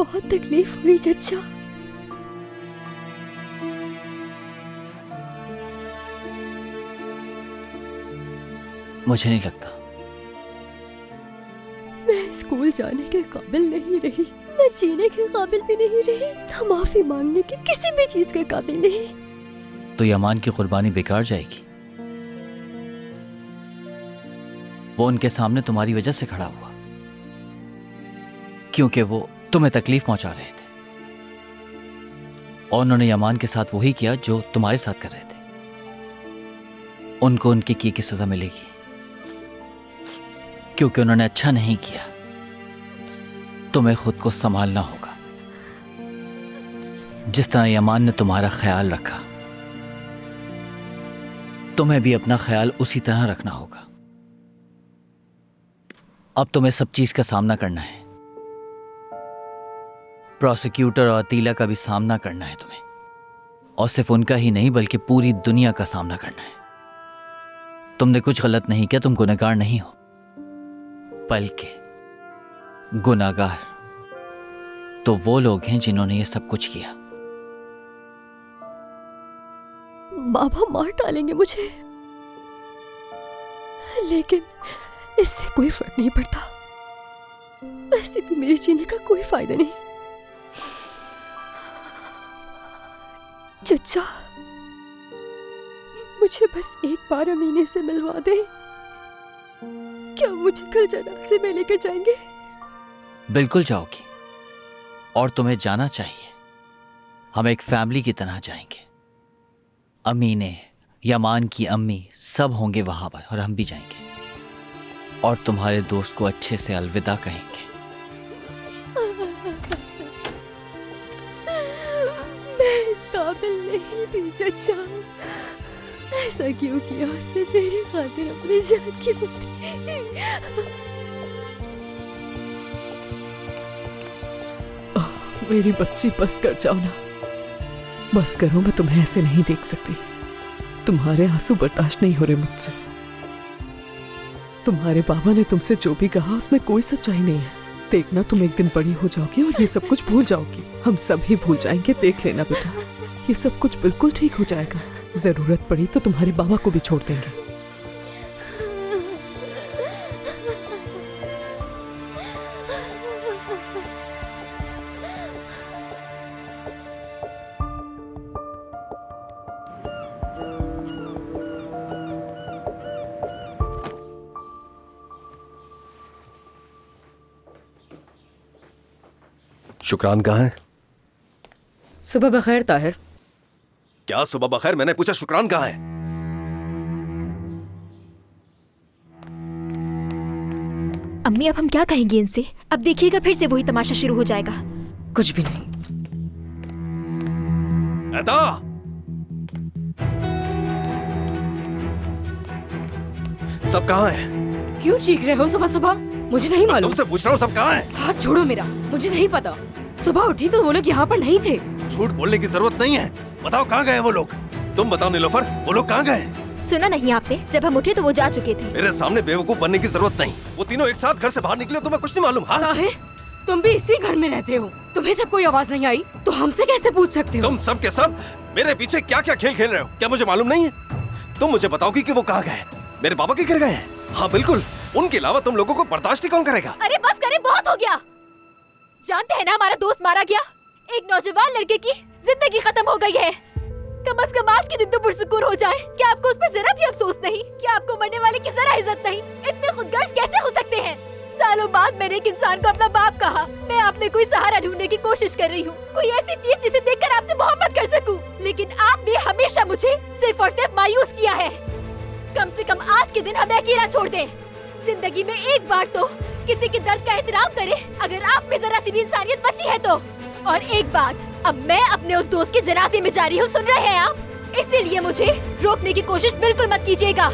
बहुत तकलीफ हुई चचा। मुझे नहीं लगता। मैं स्कूल जाने के काबिल नहीं रही, मैं जीने के काबिल भी नहीं रही, तो माफी मांगने की किसी भी चीज के काबिल नहीं। तो यमान की कुर्बानी बेकार जाएगी। वो उनके सामने तुम्हारी वजह से खड़ा हुआ, क्योंकि वो तुम्हें तकलीफ पहुंचा रहे थे, और उन्होंने यमान के साथ वही किया जो तुम्हारे साथ कर रहे थे। उनको उनके किए की सजा मिलेगी, क्योंकि उन्होंने अच्छा नहीं किया। तुम्हें खुद को संभालना होगा। जिस तरह यमान ने तुम्हारा ख्याल रखा, तुम्हें भी अपना ख्याल उसी तरह रखना होगा। अब तुम्हें सब चीज का सामना करना है। प्रोसिक्यूटर और अतीला का भी सामना करना है तुम्हें, और सिर्फ उनका ही नहीं बल्कि पूरी दुनिया का सामना करना है। तुमने कुछ गलत नहीं किया, तुम गुनहगार नहीं हो, बल्कि गुनहगार तो वो लोग हैं जिन्होंने ये सब कुछ किया। बाबा मार डालेंगे मुझे, लेकिन इससे कोई फर्क नहीं पड़ता। वैसे भी मेरे जीने का कोई फायदा नहीं। चचा, मुझे बस एक बार अमीने से मिलवा दे। क्या मुझे कल जनाजे में लेकर जाएंगे? बिल्कुल जाओगी, और तुम्हें जाना चाहिए। हम एक फैमिली की तरह जाएंगे। अमीने, यमान की अम्मी सब होंगे वहां पर, और हम भी जाएंगे, और तुम्हारे दोस्त को अच्छे से अलविदा कहेंगे। मैं इस काबिल नहीं थी चचा। ऐसा क्यों किया उसने मेरी खातिर अपनी जान की बुद्धि? मेरी बच्ची, बस कर जाओ ना, बस करो। मैं तुम्हें ऐसे नहीं देख सकती। तुम्हारे आंसू बर्दाश्त नहीं हो रहे मुझसे। तुम्हारे बाबा ने तुमसे जो भी कहा उसमें कोई सच्चाई नहीं है। देखना, तुम एक दिन बड़ी हो जाओगी और ये सब कुछ भूल जाओगी। हम सभी भूल जाएंगे। देख लेना बेटा, ये सब कुछ बिल्कुल ठीक हो जाएगा। जरूरत पड़ी तो तुम्हारे बाबा को भी छोड़ देंगे। शुक्रान कहाँ है? सुबह बखैर ताहिर। क्या सुबह बखैर? मैंने पूछा शुक्रान कहाँ है? अम्मी, अब हम क्या कहेंगे इनसे? अब देखिएगा फिर से वही तमाशा शुरू हो जाएगा। कुछ भी नहीं। एदा! सब कहाँ है? क्यों चीख रहे हो सुबह सुबह? मुझे नहीं मालूम। तुमसे पूछ रहा हूँ, सब कहाँ है? हाथ छोड़ो मेरा, मुझे नहीं पता। सुबह उठी तो वो लोग यहाँ पर नहीं थे। झूठ बोलने की जरूरत नहीं है। बताओ कहाँ गए वो लोग? तुम बताओ नीलोफर, वो लोग कहाँ गए? सुना नहीं आपने? जब हम उठे तो वो जा चुके थे। मेरे सामने बेवकूफ बनने की जरूरत नहीं। वो तीनों एक साथ घर से बाहर निकले, तुम्हें कुछ नहीं मालूम? हाँ? ताहिर, तुम भी इसी घर में रहते हो। तुम्हें जब कोई आवाज नहीं आई तो हमसे कैसे पूछ सकते हो? तुम सब के सब मेरे पीछे क्या क्या खेल खेल रहे हो? क्या मुझे मालूम नहीं है? तुम मुझे बताओगी कि वो कहाँ गए? मेरे बाबा के घर गए हैं? हाँ बिल्कुल, उनके अलावा तुम लोगों को बर्दाश्त ही कौन करेगा? अरे बस करे, बहुत हो गया। जानते हैं ना, हमारा दोस्त मारा गया। एक नौजवान लड़के की जिंदगी खत्म हो गई है। कम से कम आज की दिन तो पुरसुकून हो जाए। क्या आपको उस पर जरा भी अफसोस नहीं? क्या आपको मरने वाले की जरा इज्जत नहीं? इतने खुदगर्ज कैसे हो सकते हैं? सालों बाद मैंने एक इंसान को अपना बाप कहा। मैं आप में कोई सहारा ढूंढने की कोशिश कर रही हूँ, कोई ऐसी चीज जिसे देखकर आपसे मोहब्बत कर सकूं। लेकिन आपने हमेशा मुझे सिर्फ और सिर्फ मायूस किया है। कम से कम आज के दिन हमें अकेला छोड़ दें। जिंदगी में एक बार तो किसी के दर्द का एहतराम करें, अगर आप में जरा सी भी इंसानियत बची है तो। और एक बात, अब मैं अपने उस दोस्त के जनाजे में जा रही हूँ, सुन रहे हैं आप? इसीलिए मुझे रोकने की कोशिश बिल्कुल मत कीजिएगा।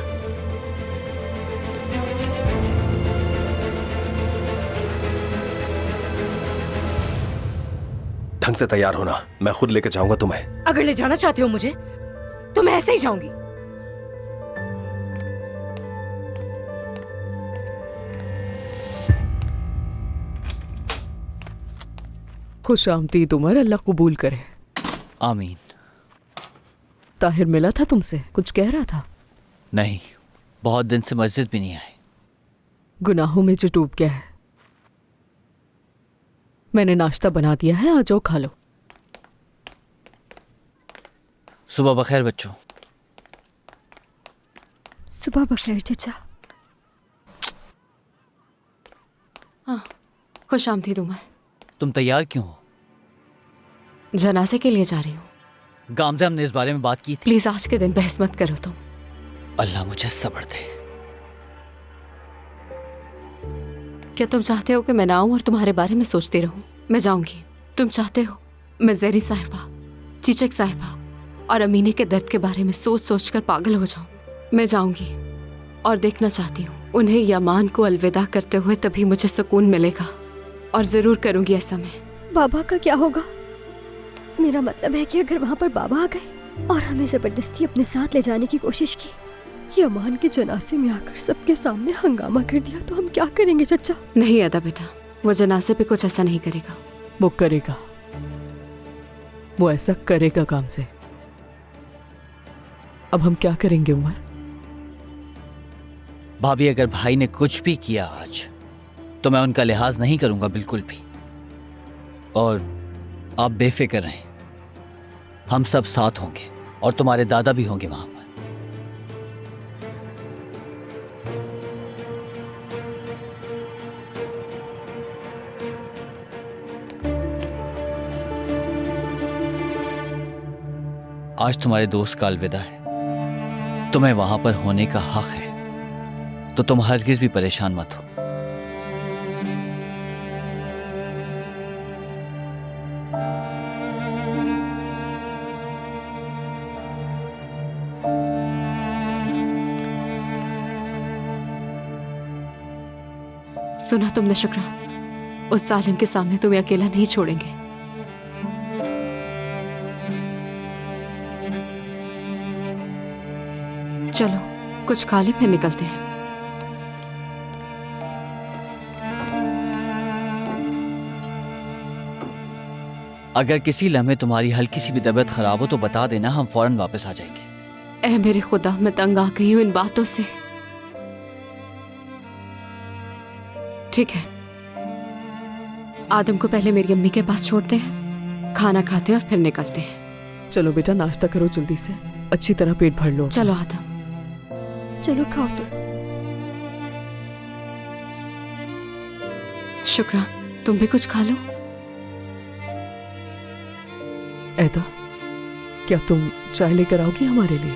ढंग से तैयार होना, मैं खुद लेके जाऊंगा तुम्हें। अगर ले जाना चाहते हो मुझे तो मैं ऐसे ही जाऊंगी। खुश आमदीद उमर, अल्लाह कबूल करे। आमीन। ताहिर मिला था तुमसे, कुछ कह रहा था? नहीं, बहुत दिन से मस्जिद भी नहीं आए। गुनाहों में जो डूब गया है। मैंने नाश्ता बना दिया है, आ जाओ खा लो। सुबह बखैर बच्चों। सुबह बखैर चचा। हाँ, खुश आमदीद उमर। तुम तैयार क्यों हो? जनाजे के लिए जा रही हूँ। गामजे, हमने इस बारे में बात की थी। प्लीज आज के दिन बहस मत करो तुम। अल्लाह मुझे सब्र दे। क्या तुम चाहते हो कि मैं ना आऊं और तुम्हारे बारे में सोचती रहूं? मैं जाऊंगी। तुम चाहते हो मैं जहरी साहिबा, चीचक साहिबा और अमीने के दर्द के बारे में सोच सोच कर पागल हो जाऊं? मैं जाऊंगी और देखना चाहती हूँ उन्हें यमान को अलविदा करते हुए, तभी मुझे सुकून मिलेगा और जरूर करूंगी ऐसा मैं। बाबा का क्या होगा? मेरा मतलब है कि अगर वहाँ पर बाबा आ गए और हमें जबरदस्ती अपने साथ ले जाने की कोशिश की, यमान के जनाजे में आकर सबके सामने हंगामा कर दिया, तो हम क्या करेंगे चचा? नहीं अदा बेटा, वो जनाजे पे कुछ ऐसा नहीं करेगा। वो करेगा, वो ऐसा करेगा काम से। अब हम क्या करेंगे उमर? भाभी, अगर भाई ने कुछ भी किया आज तो मैं उनका लिहाज नहीं करूंगा बिल्कुल भी। और आप बेफिक्र रहें, हम सब साथ होंगे और तुम्हारे दादा भी होंगे वहां पर। आज तुम्हारे दोस्त का अलविदा है, तुम्हें वहां पर होने का हक है, तो तुम हरगिज भी परेशान मत हो। सुना तुमने शुक्रा, उस जालिम के सामने तुम्हें अकेला नहीं छोड़ेंगे। चलो कुछ खा ले, फिर निकलते हैं। अगर किसी लम्हे तुम्हारी हल्की सी भी तबीयत खराब हो तो बता देना, हम फौरन वापस आ जाएंगे। ऐ मेरे खुदा, मैं तंग आ गई हूं इन बातों से। ठीक है, आदम को पहले मेरी अम्मी के पास छोड़ते हैं, खाना खाते हैं और फिर निकलते हैं। चलो बेटा, नाश्ता करो जल्दी से, अच्छी तरह पेट भर लो। चलो आदम। चलो खाओ तो। शुक्रा, तुम भी कुछ खा लो। ऐदा, क्या तुम चाय लेकर आओगी हमारे लिए?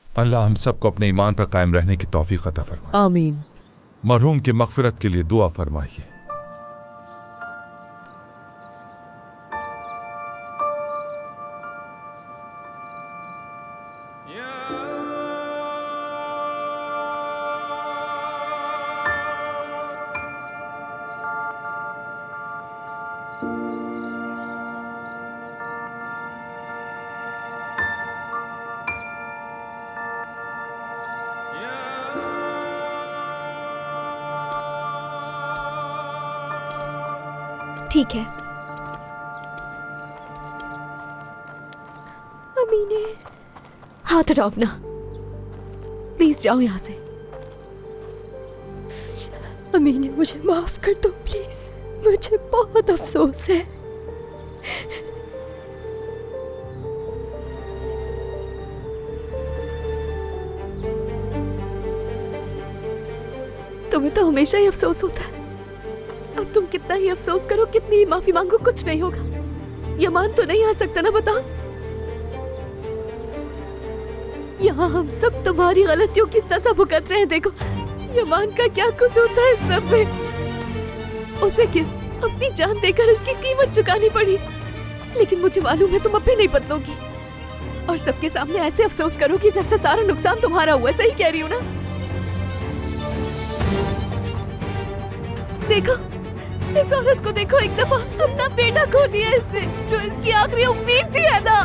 अल्लाह हम सबको अपने ईमान पर कायम रहने की तौफीक अता फरमाए। आमीन। मरहूम की मगफिरत के लिए दुआ फरमाइए। ठीक है। अमीने, हाथ हटाओ अपना, प्लीज जाओ यहाँ से। अमीने मुझे माफ कर दो प्लीज, मुझे बहुत अफसोस है। तुम्हें तो हमेशा ही अफसोस होता है। अब तुम कितना ही अफसोस करो, कितनी ही माफी मांगो, कुछ नहीं होगा। यमान तो नहीं आ सकता ना, बताओ। यहाँ हम सब तुम्हारी गलतियों की सजा भुगत रहे हैं। देखो यमान का क्या कसूर था इस सब में। उसे क्यों अपनी जान देकर इसकी कीमत चुकानी पड़ी। लेकिन मुझे मालूम है तुम अब भी नहीं बदलोगी और सबके सामने ऐसे अफसोस करोगी जैसे सारा नुकसान तुम्हारा हुआ है। सही कह रही हूँ ना? देखो इस औरत को देखो, एक दफा अपना बेटा खो दिया इसने, जो इसकी आखिरी उम्मीद थी, है ना?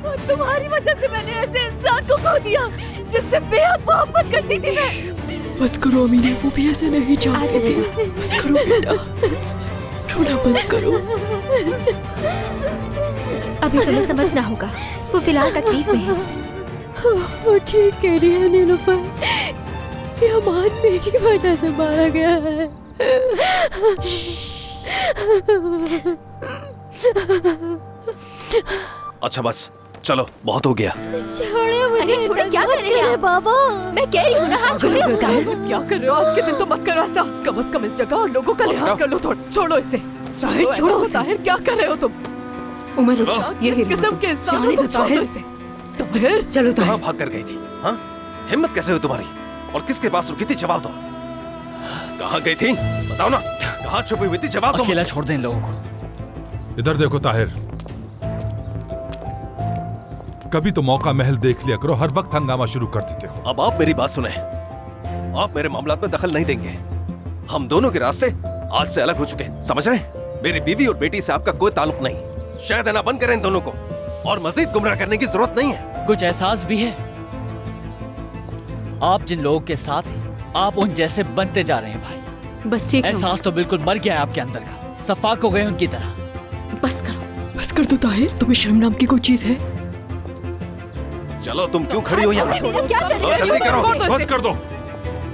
और तुम्हारी वजह से मैंने ऐसे इंसान को खो दिया जिससे बेहद मोहब्बत करती थी मैं। बस करो अमीने, वो भी ऐसे नहीं चाहती थी। बस करो बेटा, रोना बंद करो। अभी तुम्हें समझना होगा, वो फिलहाल तकलीफ में है। वो ठीक कह रही है नीलूफर, यमान मेरी वजह से मारा गया है। अच्छा बस चलो, बहुत हो गया। छोड़े मुझे। अरे छोड़े, क्या कर रहे हैं आप? बाबा? मैं कह रही हूँ ना, हाथ छोड़िए उसका। क्या कर रहे हो? आज के दिन तो मत करो ऐसा। कम से कम इस जगह और लोगों का लिहाज कर लो थोड़ा। छोड़ो इसे। ताहिर, छोड़ो उसे। ताहिर, क्या कर रहे हो तुम? उमर रुक, ये ये किस्म के इंसान हो जाने तुम, दो छोड़ दो ताहिर। इसे। ताहिर, चलो कहाँ ताहिर। भाग कर गई थी? हाँ, हिम्मत कैसे हुई तुम्हारी? और किसके पास रुकी थी? जवाब दो। कहाँ गई थी? बताओ ना, कहाँ छुपी हुई थी? जवाब दो अकेला मुझे। छोड़ दें इन लोगों को। इधर देखो ताहिर, कभी तो मौका महल देख लिया करो, हर वक्त हंगामा शुरू कर देते हो। अब आप मेरी बात सुने, आप मेरे मामलात में दखल नहीं देंगे। हम दोनों के रास्ते आज से अलग हो चुके हैं, समझ रहे हैं? मेरी बीवी और बेटी से आपका कोई ताल्लुक नहीं। शायद ना बंद करें इन दोनों को, और मजीद गुमराह करने की जरूरत नहीं है। कुछ एहसास भी है? आप जिन लोगों के साथ हैं, आप उन जैसे बनते जा रहे हैं भाई। बस ठीक है, एहसास तो बिल्कुल मर गया है आपके अंदर का, सफाक हो गए उनकी तरह। बस करो। बस कर दो ताहिर, तुम्हें शर्म नाम की कोई चीज है? चलो तुम क्यों खड़ी हो यहाँ? क्या चल चलो रहा जल्दी करो। छोड़ दो बस इसे। कर दो,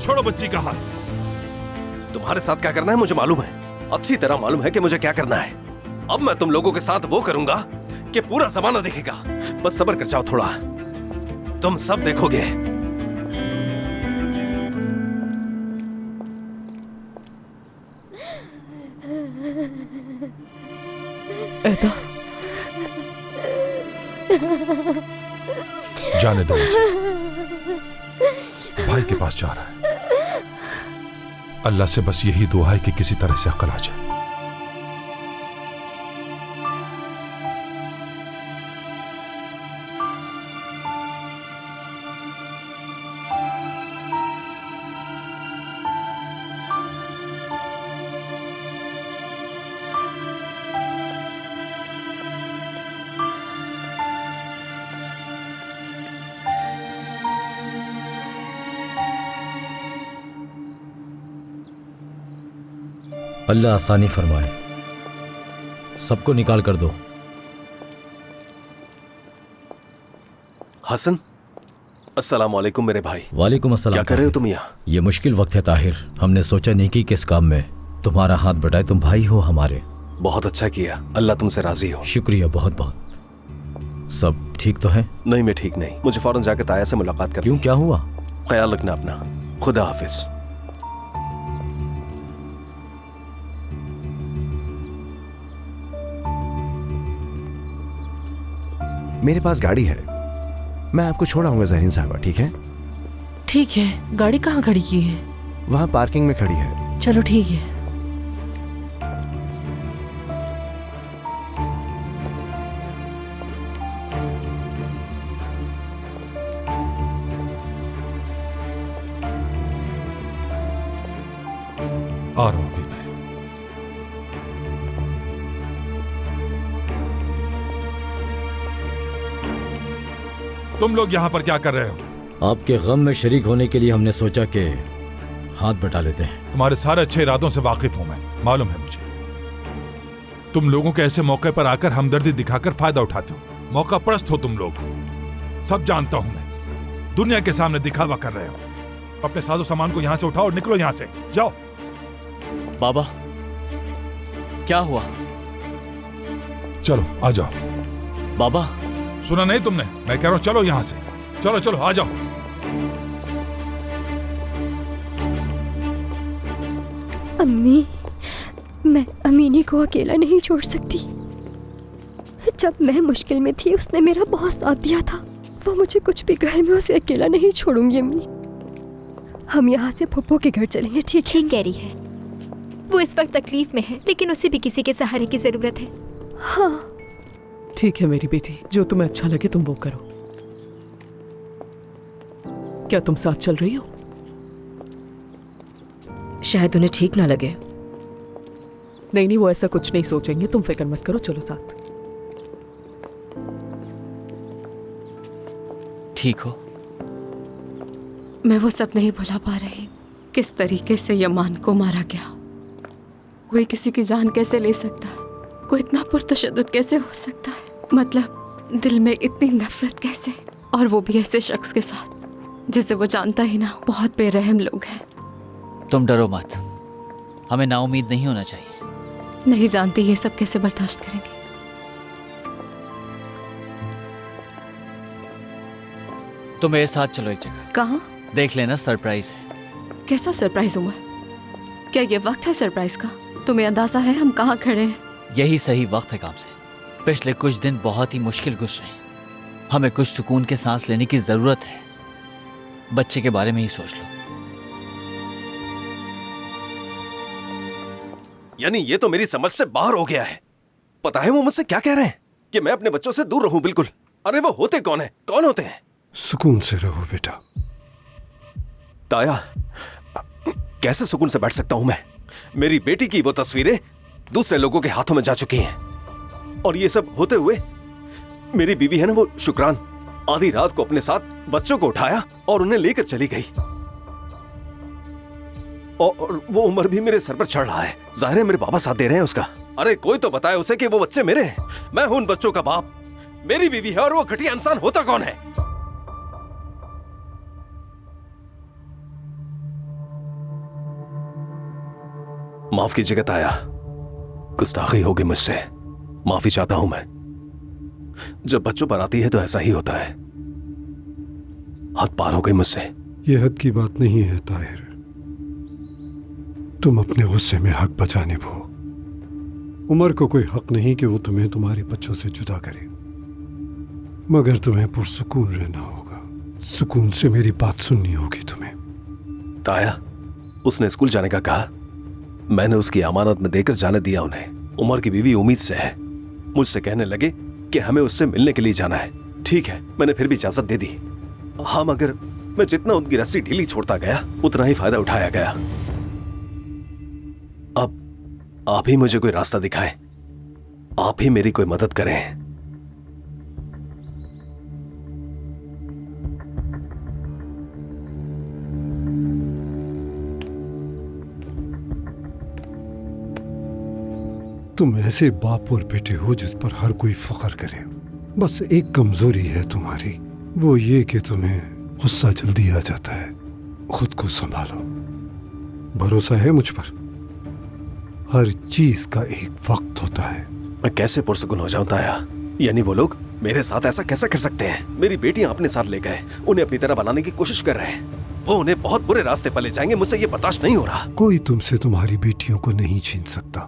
छोड़ो बच्ची का हाथ। तुम्हारे साथ क्या करना है मुझे मालूम है, अच्छी तरह मालूम है कि मुझे क्या करना है। अब मैं तुम लोगों के साथ वो करूंगा कि पूरा जमाना देखेगा। बस सब्र कर जाओ थोड़ा, तुम सब देखोगे। ऐदा, जाने दो उसे, भाई के पास जा रहा है। अल्लाह से बस यही दुआ है कि किसी तरह से अकल आ जाए। अल्लाह आसानी फरमाए। सबको निकाल कर दो। हसन, अस्सलाम वालेकुम मेरे भाई। वालेकुम अस्सलाम। क्या कर रहे हो तुम यहाँ? ये मुश्किल वक्त है ताहिर, हमने सोचा नेकी के इस काम में तुम्हारा हाथ बटाए। तुम भाई हो हमारे। बहुत अच्छा किया, अल्लाह तुमसे राजी हो। शुक्रिया, बहुत बहुत। सब ठीक तो है? नहीं, मैं ठीक नहीं। मुझे फौरन जाकर ताया से मुलाकात करनी। क्यों, क्या हुआ? ख्याल रखना अपना। खुदा हाफिज। मेरे पास गाड़ी है, मैं आपको छोड़ आऊंगा जहरीन साहबा, ठीक है? ठीक है। गाड़ी कहाँ खड़ी की है? वहां पार्किंग में खड़ी है। चलो ठीक है। आ रहा हूं अभी मैं। तुम लोग यहां पर क्या कर रहे हो? आपके गम में शरीक होने के लिए हमने सोचा कि हाथ बटा लेते हैं। तुम्हारे सारे अच्छे इरादों से वाकिफ हूं मैं, मालूम है मुझे। तुम लोगों के ऐसे मौके पर आकर हमदर्दी दिखाकर फायदा उठाते हो। मौका परस्त हो तुम लोग, सब जानता हूं मैं। दुनिया के सामने दिखावा कर रहे हो। अपने साजो सामान को यहां से उठाओ और निकलो यहां से, जाओ। बाबा, क्या हुआ? चलो आ जाओ। बाबा, सुना नहीं तुमने? मैं कह रहा हूं चलो यहां से, चलो चलो आ जाओ। अम्मी, मैं अमीनी को अकेला नहीं छोड़ सकती। जब मैं मुश्किल में थी उसने मेरा बहुत साथ दिया था। वो मुझे कुछ भी कहे, मैं उसे अकेला नहीं छोड़ूंगी अम्मी। हम यहाँ से फुप्पो के घर चलेंगे, ठीक है? ठीक कह रही है। वो इस वक्त तकलीफ में है, लेकिन उसे भी किसी के सहारे की जरूरत है। हाँ ठीक है मेरी बेटी, जो तुम्हें अच्छा लगे तुम वो करो। क्या तुम साथ चल रही हो? शायद उन्हें ठीक ना लगे। नहीं नहीं, वो ऐसा कुछ नहीं सोचेंगे, तुम फिक्र मत करो, चलो साथ। ठीक हो? मैं वो सब नहीं भुला पा रही। किस तरीके से यमान को मारा गया। कोई किसी की जान कैसे ले सकता है? कोई इतना पुरतशद्दुद कैसे हो सकता है? मतलब दिल में इतनी नफरत कैसे? और वो भी ऐसे शख्स के साथ जिसे वो जानता ही ना। बहुत बेरहम लोग हैं। तुम डरो मत, हमें नाउम्मीद नहीं होना चाहिए। नहीं जानती ये सब कैसे बर्दाश्त करेंगे। तुम मेरे साथ चलो एक जगह। कहाँ? देख लेना, सरप्राइज है। कैसा सरप्राइज हुआ? क्या ये वक्त है सरप्राइज का? तुम्हें अंदाजा है हम कहाँ खड़े हैं? यही सही वक्त है काम से। पिछले कुछ दिन बहुत ही मुश्किल गुजरे हैं। हमें कुछ सुकून के सांस लेने की जरूरत है। बच्चे के बारे में ही सोच लो। यानी ये तो मेरी समझ से बाहर हो गया है। पता है वो मुझसे क्या कह रहे हैं? कि मैं अपने बच्चों से दूर रहूं बिल्कुल। अरे वो होते कौन है? कौन होते हैं? सुकून से रहो बेटा। ताया, कैसे सुकून से बैठ सकता हूं मैं? मेरी बेटी की वो तस्वीरें दूसरे लोगों के हाथों में जा चुकी हैं। और ये सब होते हुए मेरी बीवी है ना, वो शुक्रान, आधी रात को अपने साथ बच्चों को उठाया और उन्हें लेकर चली गई। और वो उम्र भी मेरे सर पर चढ़ रहा है। जाहिर है मेरे बाबा साथ दे रहे हैं उसका। अरे कोई तो बताए उसे कि वो बच्चे मेरे हैं। मैं हूं उन बच्चों का बाप, मेरी बीवी है, और वो घटिया इंसान होता कौन है? माफ कीजिएगा ताया, गुस्ताखी होगी मुझसे, माफी चाहता हूं मैं। जब बच्चों पर आती है तो ऐसा ही होता है। हद पार हो गई मुझसे। यह हद की बात नहीं है ताहिर। तुम अपने गुस्से में हक बचा निभो। उमर को कोई हक नहीं कि वो तुम्हें तुम्हारे बच्चों से जुदा करे, मगर तुम्हें पुरसुकून रहना होगा। सुकून से मेरी बात सुननी होगी तुम्हें। ताया, उसने स्कूल जाने का कहा, मैंने उसकी अमानत में देकर जाने दिया उन्हें। उमर की बीवी उम्मीद से है। मुझसे कहने लगे कि हमें उससे मिलने के लिए जाना है। ठीक है, मैंने फिर भी इजाजत दे दी। हाँ, मगर मैं जितना उनकी रस्सी ढीली छोड़ता गया उतना ही फायदा उठाया गया। अब आप ही मुझे कोई रास्ता दिखाएं, आप ही मेरी कोई मदद करें। तुम ऐसे बाप और बेटे हो जिस पर हर कोई फख्र करे। बस एक कमजोरी है तुम्हारी, वो ये कि तुम्हें गुस्सा जल्दी आ जाता है। खुद को संभालो, भरोसा है मुझ पर। हर चीज का एक वक्त होता है। मैं कैसे पुरसुकून हो जाऊं ताया? यानी वो लोग मेरे साथ ऐसा कैसे कर सकते हैं? मेरी बेटियां अपने साथ ले गए, उन्हें अपनी तरह बनाने की कोशिश कर रहे हैं। वो उन्हें बहुत बुरे रास्ते पर ले जाएंगे, मुझसे ये बर्दाश्त नहीं हो रहा। कोई तुमसे तुम्हारी बेटियों को नहीं छीन सकता।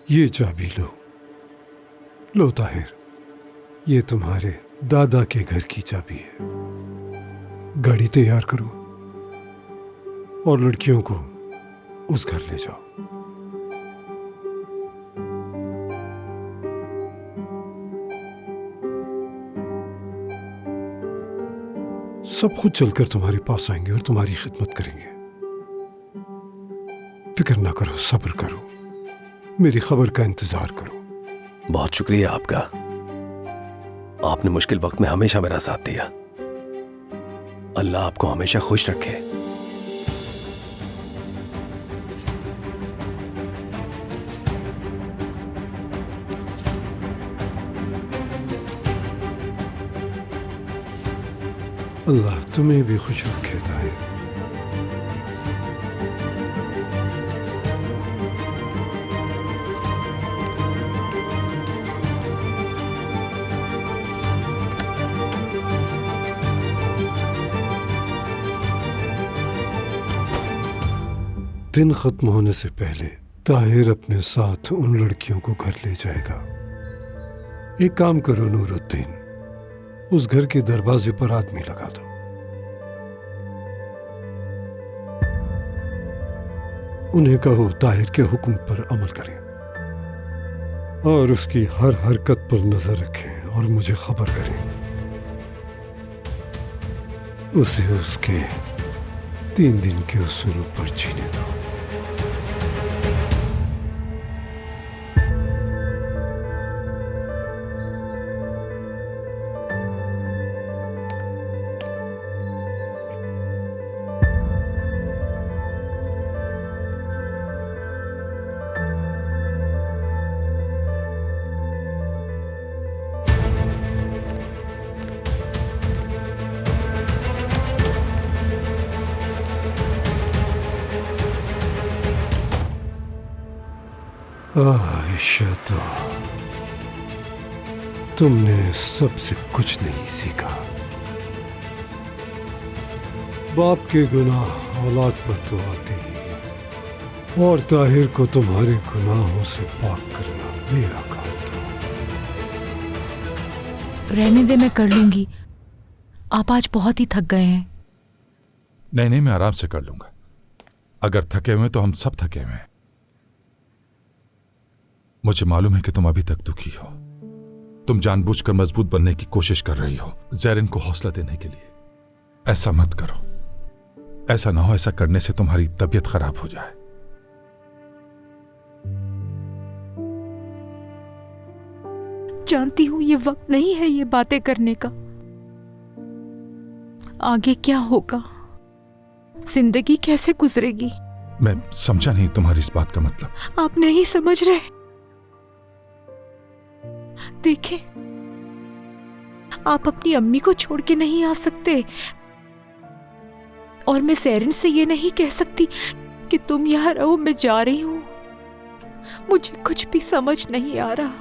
ये चाबी लो ताहिर, ये तुम्हारे दादा के घर की चाबी है। गाड़ी तैयार करो और लड़कियों को उस घर ले जाओ। सब खुद चलकर तुम्हारे पास आएंगे और तुम्हारी खिदमत करेंगे। फिक्र ना करो, सब्र करो, मेरी खबर का इंतजार करो। बहुत शुक्रिया आपका, आपने मुश्किल वक्त में हमेशा मेरा साथ दिया। अल्लाह आपको हमेशा खुश रखे। अल्लाह तुम्हें भी खुश रखे ताहिर। दिन खत्म होने से पहले ताहिर अपने साथ उन लड़कियों को घर ले जाएगा। एक काम करो नूरुद्दीन, उस घर के दरवाजे पर आदमी लगा दो। उन्हें कहो ताहिर के हुक्म पर अमल करें और उसकी हर हरकत पर नजर रखें और मुझे खबर करें। उसे उसके 3 दिन के उसूलों पर जीने दो। आयशा, तो तुमने सबसे कुछ नहीं सीखा। बाप के गुनाह औलाद पर तो आते ही हैं और ताहिर को तुम्हारे गुनाहों से पाक करना मेरा काम था। रहने दे, मैं कर लूंगी। आप आज बहुत ही थक गए हैं। नहीं, मैं आराम से कर लूंगा। अगर थके हुए तो हम सब थके हुए हैं। मुझे मालूम है कि तुम अभी तक दुखी हो। तुम जानबूझकर मजबूत बनने की कोशिश कर रही हो ज़ैरिन को हौसला देने के लिए। ऐसा मत करो। ऐसा ना हो, ऐसा करने से तुम्हारी तबीयत खराब हो जाए। जानती हूँ ये वक्त नहीं है ये बातें करने का। आगे क्या होगा, जिंदगी कैसे गुजरेगी? मैं समझा नहीं तुम्हारी इस बात का मतलब। आप नहीं समझ रहे। देखें, आप अपनी अम्मी को छोड़ के नहीं आ सकते और मैं ज़ैरिन से ये नहीं कह सकती कि तुम यहाँ रहो, मैं जा रही हूं। मुझे कुछ भी समझ नहीं आ रहा।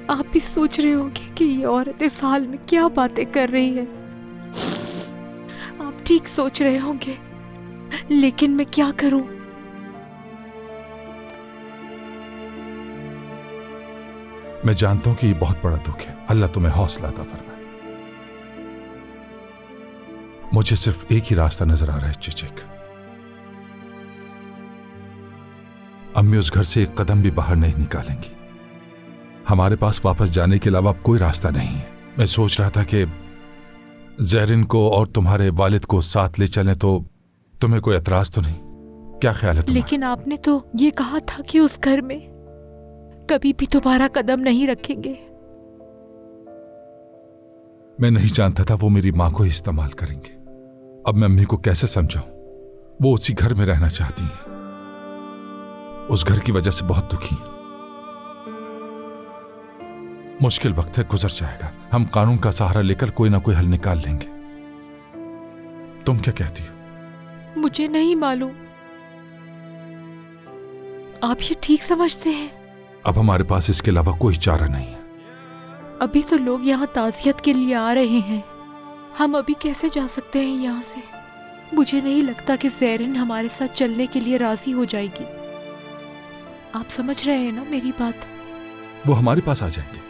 आप भी सोच रहे होंगे कि ये औरत इस हाल में क्या बातें कर रही है। आप ठीक सोच रहे होंगे, लेकिन मैं क्या करूं? मैं जानता हूं कि ये बहुत बड़ा दुख है। अल्लाह तुम्हें हौसला अता फरमाए। मुझे सिर्फ एक ही रास्ता नजर आ रहा है चिचिक। अम्मी उस घर से एक कदम भी बाहर नहीं निकालेंगी। हमारे पास वापस जाने के अलावा अब कोई रास्ता नहीं है। मैं सोच रहा था कि जहरीन को और तुम्हारे वालिद को साथ ले चलें, तो तुम्हें कोई एतराज तो नहीं? क्या ख्याल है तुम्हारा? लेकिन आपने तो ये कहा था कि उस घर में कभी भी दोबारा कदम नहीं रखेंगे। मैं नहीं जानता था वो मेरी मां को ही इस्तेमाल करेंगे। अब मैं अम्मी को कैसे समझाऊं? वो उसी घर में रहना चाहती हैं। उस घर की वजह से बहुत दुखी हैं। मुश्किल वक्त है, गुजर जाएगा। हम कानून का सहारा लेकर कोई ना कोई हल निकाल लेंगे। तुम क्या कहती हो? मुझे नहीं मालूम। आप ये ठीक समझते हैं? अब हमारे पास इसके अलावा कोई चारा नहीं है। अभी तो लोग यहाँ ताज़ियत के लिए आ रहे हैं। हम अभी कैसे जा सकते हैं यहाँ से? मुझे नहीं लगता कि ज़हरीन हमारे साथ चलने के लिए राजी हो जाएगी। आप समझ रहे हैं ना मेरी बात? वो हमारे पास आ जाएंगे।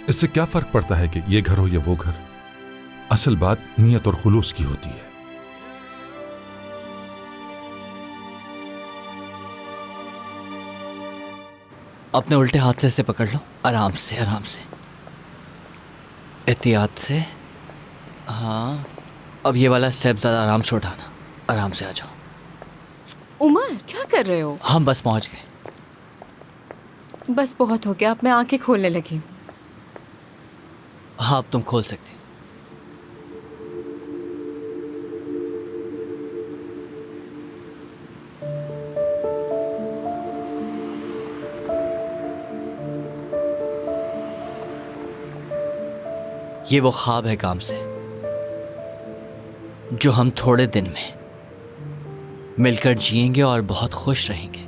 इससे क्या फर्क पड़ता है कि ये घर हो या वो घर? असल बात नीयत और खुलूस की होती है। अपने उल्टे हाथ से इसे पकड़ लो, आराम से आराम से, एहतियात से। हाँ, अब ये वाला स्टेप ज़्यादा आराम से उठाना। आराम से आ जाओ। उमर, क्या कर रहे हो? हम बस पहुंच गए। बस बहुत हो गया, अब मैं आंखें खोलने लगी हूँ। हाँ, अब तुम खोल सकते। ये वो ख्वाब है काम से, जो हम थोड़े दिन में मिलकर जिएंगे और बहुत खुश रहेंगे।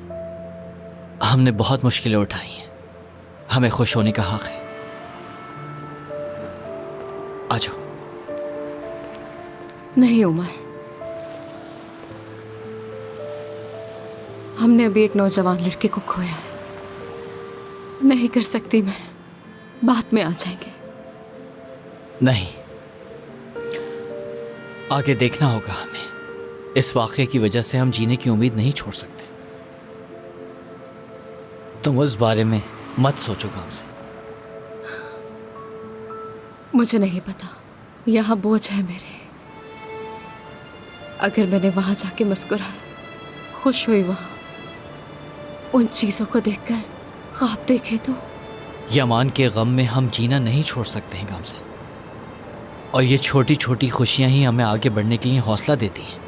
हमने बहुत मुश्किलें उठाई हैं, हमें खुश होने का हक है। आ जाओ। नहीं उमर, हमने अभी एक नौजवान लड़के को खोया है। नहीं कर सकती मैं, बाद में आ जाएंगे। नहीं, आगे देखना होगा हमें। इस वाक़े की वजह से हम जीने की उम्मीद नहीं छोड़ सकते। तुम उस बारे में मत सोचो काम से। मुझे नहीं पता, यहाँ बोझ है मेरे। अगर मैंने वहां जाके मुस्कुराया, खुश हुई, वहां उन चीजों को देखकर ख्वाब देखे, तो यमान के गम में हम जीना नहीं छोड़ सकते हैं काम से। और ये छोटी छोटी खुशियां ही हमें आगे बढ़ने के लिए हौसला देती हैं।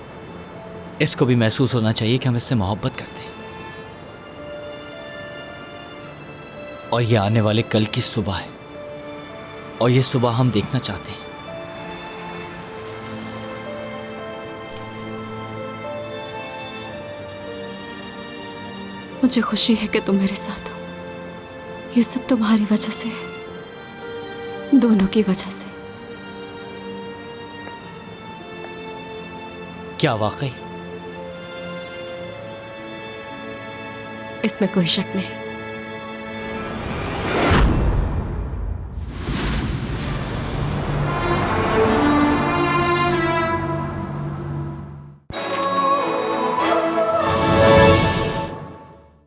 इसको भी महसूस होना चाहिए कि हम इससे मोहब्बत करते हैं। और ये आने वाले कल की सुबह है, और ये सुबह हम देखना चाहते हैं। मुझे खुशी है कि तुम मेरे साथ हो। ये सब तुम्हारी वजह से है, दोनों की वजह से। क्या वाकई? इसमें कोई शक नहीं।